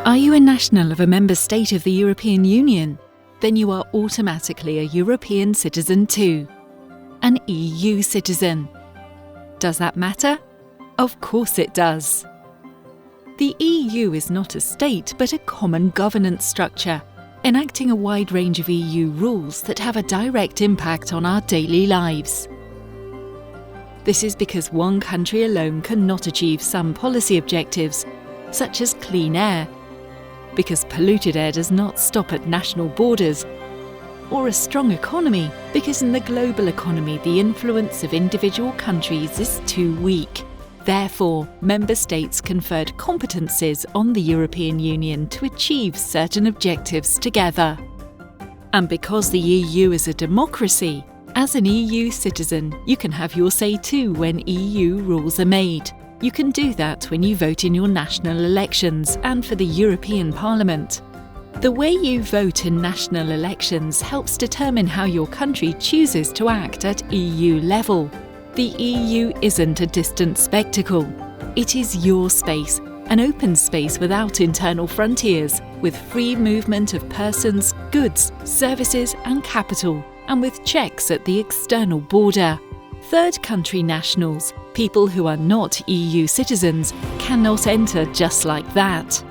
Are you a national of a member state of the European Union? Then you are automatically a European citizen too. An EU citizen. Does that matter? Of course it does. The EU is not a state but a common governance structure, enacting a wide range of EU rules that have a direct impact on our daily lives. This is because one country alone cannot achieve some policy objectives, such as clean air, because polluted air does not stop at national borders, or a strong economy, because in the global economy the influence of individual countries is too weak. Therefore, member states conferred competences on the European Union to achieve certain objectives together. And because the EU is a democracy, as an EU citizen, you can have your say too when EU rules are made. You can do that when you vote in your national elections and for the European Parliament. The way you vote in national elections helps determine how your country chooses to act at EU level. The EU isn't a distant spectacle. It is your space, an open space without internal frontiers, with free movement of persons, goods, services and capital, and with checks at the external border. Third country nationals, people who are not EU citizens, cannot enter just like that.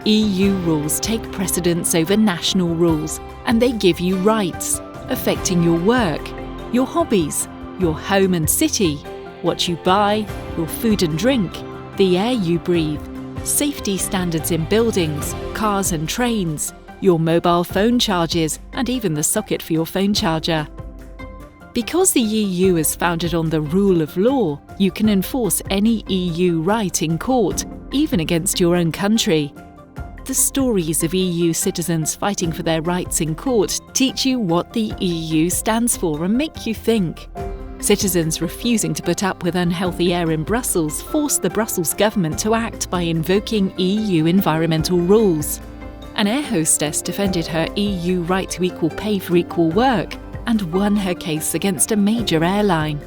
EU rules take precedence over national rules, and they give you rights, affecting your work, your hobbies, your home and city, what you buy, your food and drink, the air you breathe, safety standards in buildings, cars and trains, your mobile phone charges, and even the socket for your phone charger. Because the EU is founded on the rule of law, you can enforce any EU right in court, even against your own country. The stories of EU citizens fighting for their rights in court teach you what the EU stands for and make you think. Citizens refusing to put up with unhealthy air in Brussels forced the Brussels government to act by invoking EU environmental rules. An air hostess defended her EU right to equal pay for equal work and won her case against a major airline.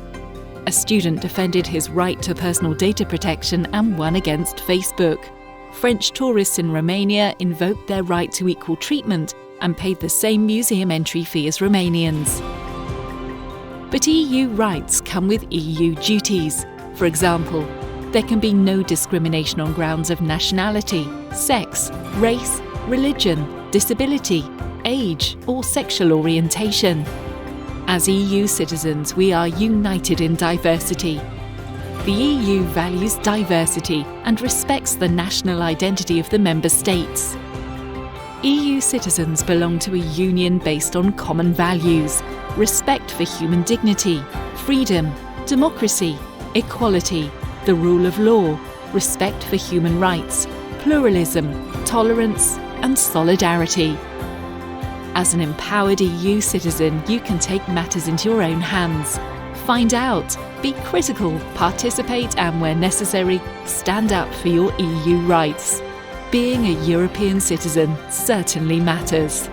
A student defended his right to personal data protection and won against Facebook. French tourists in Romania invoked their right to equal treatment and paid the same museum entry fee as Romanians. But EU rights come with EU duties. For example, there can be no discrimination on grounds of nationality, sex, race, religion, disability, age, or sexual orientation. As EU citizens, we are united in diversity. The EU values diversity and respects the national identity of the member states. EU citizens belong to a union based on common values: respect for human dignity, freedom, democracy, equality, the rule of law, respect for human rights, pluralism, tolerance, and solidarity. As an empowered EU citizen, you can take matters into your own hands. Find out, be critical, participate, and where necessary, stand up for your EU rights. Being a European citizen certainly matters.